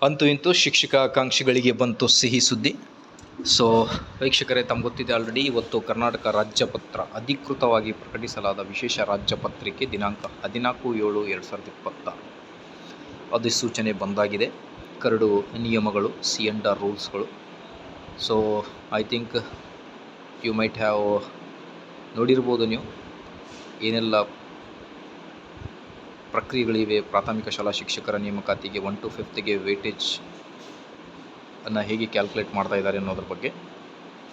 ಅಂತೂ ಇಂತೂ ಶಿಕ್ಷಕ ಆಕಾಂಕ್ಷಿಗಳಿಗೆ ಬಂತು ಸಿಹಿ ಸುದ್ದಿ. ಸೊ ವೀಕ್ಷಕರೇ, ತಮ್ಗೆ ಗೊತ್ತಿದೆ ಆಲ್ರೆಡಿ, ಇವತ್ತು ಕರ್ನಾಟಕ ರಾಜ್ಯಪತ್ರ ಅಧಿಕೃತವಾಗಿ ಪ್ರಕಟಿಸಲಾದ ವಿಶೇಷ ರಾಜ್ಯಪತ್ರಿಕೆ ದಿನಾಂಕ 14/7/2026 ಅಧಿಸೂಚನೆ ಬಂದಾಗಿದೆ. ಕರಡು ನಿಯಮಗಳು, C&R ರೂಲ್ಸ್ಗಳು. So I think you might have ನೋಡಿರ್ಬೋದು ನೀವು ಏನೆಲ್ಲ ಪ್ರಕ್ರಿಯೆಗಳಿವೆ. ಪ್ರಾಥಮಿಕ ಶಾಲಾ ಶಿಕ್ಷಕರ ನೇಮಕಾತಿಗೆ 1 to 5th ವೇಟೇಜ್ ಅನ್ನು ಹೇಗೆ ಕ್ಯಾಲ್ಕುಲೇಟ್ ಮಾಡ್ತಾ ಇದ್ದಾರೆ ಅನ್ನೋದ್ರ ಬಗ್ಗೆ.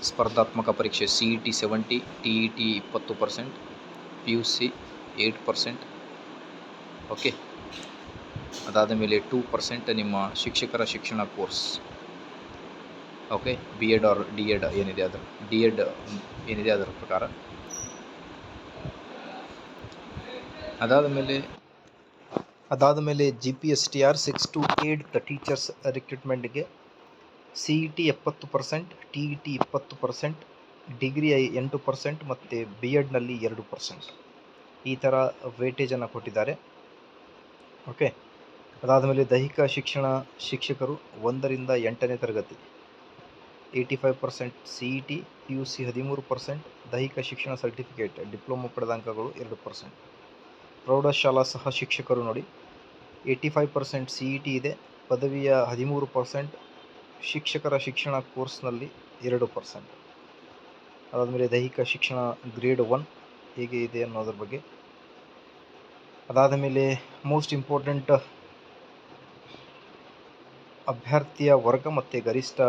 ಸ್ಪರ್ಧಾತ್ಮಕ ಪರೀಕ್ಷೆ CET 70, TET 20%, PUC 8%. ಓಕೆ, ಅದಾದ ಮೇಲೆ 2% ನಿಮ್ಮ ಶಿಕ್ಷಕರ ಶಿಕ್ಷಣ course. Okay, B.Ed R D.Ed ಏನಿದೆ ಅದರ D.Ed ಏನಿದೆ ಅದರ ಪ್ರಕಾರ. ಅದಾದ ಮೇಲೆ GPSTR 6 to 8 ಟೀಚರ್ಸ್ ರಿಕ್ರೂಟ್ಮೆಂಟ್ಗೆ CET 70%, TET 20%, ಡಿಗ್ರಿ 8% ಮತ್ತು B.Edನಲ್ಲಿ 2%. ಈ ಥರ ವೇಟೇಜನ್ನು ಕೊಟ್ಟಿದ್ದಾರೆ. ಓಕೆ, ಅದಾದಮೇಲೆ ದೈಹಿಕ ಶಿಕ್ಷಣ ಶಿಕ್ಷಕರು 1ರಿಂದ 8ನೇ ತರಗತಿ 85%, CET, PUC 13%, ದೈಹಿಕ ಶಿಕ್ಷಣ ಸರ್ಟಿಫಿಕೇಟ್ ಡಿಪ್ಲೊಮೊ ಪಡೆದ ಅಂಕಗಳು 2%. ಪ್ರೌಢಶಾಲಾ ಸಹ ಶಿಕ್ಷಕರು ನೋಡಿ 85% CET ಇದೆ, ಪದವಿಯ 13%, ಶಿಕ್ಷಕರ ಶಿಕ್ಷಣ ಕೋರ್ಸ್ನಲ್ಲಿ 2%. ಅದಾದಮೇಲೆ ದೈಹಿಕ ಶಿಕ್ಷಣ ಗ್ರೇಡ್ 1 ಹೇಗೆ ಇದೆ ಅನ್ನೋದ್ರ ಬಗ್ಗೆ. ಅದಾದ ಮೇಲೆ ಮೋಸ್ಟ್ ಇಂಪಾರ್ಟೆಂಟ್ ಅಭ್ಯರ್ಥಿಯ ವರ್ಗ ಮತ್ತು ಗರಿಷ್ಠ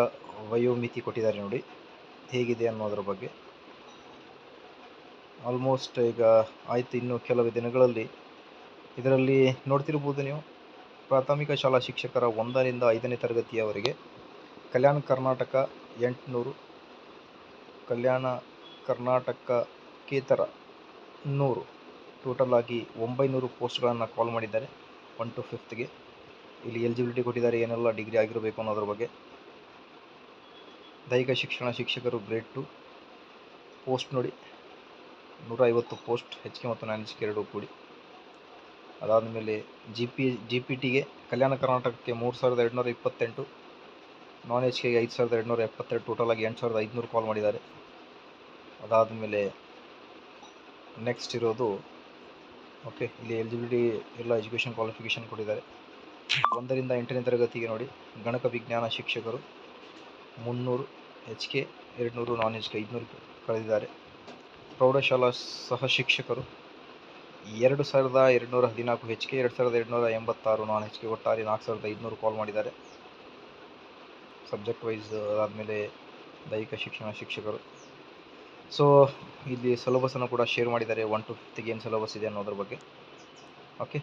ವಯೋಮಿತಿ ಕೊಟ್ಟಿದ್ದಾರೆ ನೋಡಿ ಹೇಗಿದೆ ಅನ್ನೋದ್ರ ಬಗ್ಗೆ. ಆಲ್ಮೋಸ್ಟ್ ಈಗ ಆಯಿತು, ಇನ್ನು ಕೆಲವು ದಿನಗಳಲ್ಲಿ ಇದರಲ್ಲಿ ನೋಡ್ತಿರ್ಬೋದು ನೀವು. ಪ್ರಾಥಮಿಕ ಶಾಲಾ ಶಿಕ್ಷಕರ 1ರಿಂದ 5ನೇ ತರಗತಿಯವರೆಗೆ ಕಲ್ಯಾಣ ಕರ್ನಾಟಕ 800, ಕಲ್ಯಾಣ ಕರ್ನಾಟಕಕ್ಕೇತರ 100, ಟೋಟಲ್ ಆಗಿ 900 ಪೋಸ್ಟ್ಗಳನ್ನು ಕಾಲ್ ಮಾಡಿದ್ದಾರೆ 1 to 5th. ಇಲ್ಲಿ ಎಲಿಜಿಬಿಲಿಟಿ ಕೊಟ್ಟಿದ್ದಾರೆ, ಏನೆಲ್ಲ ಡಿಗ್ರಿ ಆಗಿರಬೇಕು ಅನ್ನೋದ್ರ ಬಗ್ಗೆ. ದೈಹಿಕ ಶಿಕ್ಷಣ ಶಿಕ್ಷಕರು ಗ್ರೇಡ್ 2 ಪೋಸ್ಟ್ ನೋಡಿ 150 ಪೋಸ್ಟ್, HK ಮತ್ತು non-HK ಎರಡೂ ಕೂಡಿ. ಅದಾದಮೇಲೆ GPTಗೆ ಕಲ್ಯಾಣ ಕರ್ನಾಟಕಕ್ಕೆ 3228, non-HKಗೆ 5272, ಟೋಟಲ್ ಆಗಿ 8500 ಕಾಲ್ ಮಾಡಿದ್ದಾರೆ. ಅದಾದಮೇಲೆ ನೆಕ್ಸ್ಟ್ ಇರೋದು ಓಕೆ, ಇಲ್ಲಿ ಎಲಿಜಿಬಿಲಿಟಿ ಎಲ್ಲ ಎಜುಕೇಷನ್ ಕ್ವಾಲಿಫಿಕೇಷನ್ ಕೊಟ್ಟಿದ್ದಾರೆ. 1ರಿಂದ 8ನೇ ತರಗತಿಗೆ ನೋಡಿ ಗಣಕ ವಿಜ್ಞಾನ ಶಿಕ್ಷಕರು 300, HK 200, non-HK 500 ಕಳೆದಿದ್ದಾರೆ. ಪ್ರೌಢಶಾಲಾ ಸಹ ಶಿಕ್ಷಕರು 2214, HK 2286, non-HK ಒಟ್ಟಾರೆ 4500 ಕಾಲ್ ಮಾಡಿದ್ದಾರೆ ಸಬ್ಜೆಕ್ಟ್ ವೈಸ್. ಅದಾದಮೇಲೆ ದೈಹಿಕ ಶಿಕ್ಷಣ ಶಿಕ್ಷಕರು. ಸೊ ಇಲ್ಲಿ ಸಿಲೆಬಸನ್ನು ಕೂಡ ಶೇರ್ ಮಾಡಿದ್ದಾರೆ 1 to 5th ಏನು ಸಿಲೆಬಸ್ ಇದೆ ಅನ್ನೋದ್ರ ಬಗ್ಗೆ. ಓಕೆ,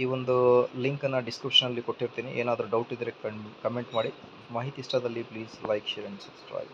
ಈ ಒಂದು ಲಿಂಕನ್ನು ಡಿಸ್ಕ್ರಿಪ್ಷನಲ್ಲಿ ಕೊಟ್ಟಿರ್ತೀನಿ. ಏನಾದರೂ ಡೌಟ್ ಇದ್ದರೆ ಕಮೆಂಟ್ ಮಾಡಿ. ಮಾಹಿತಿ ಇಷ್ಟದಲ್ಲಿ please like, share and subscribe.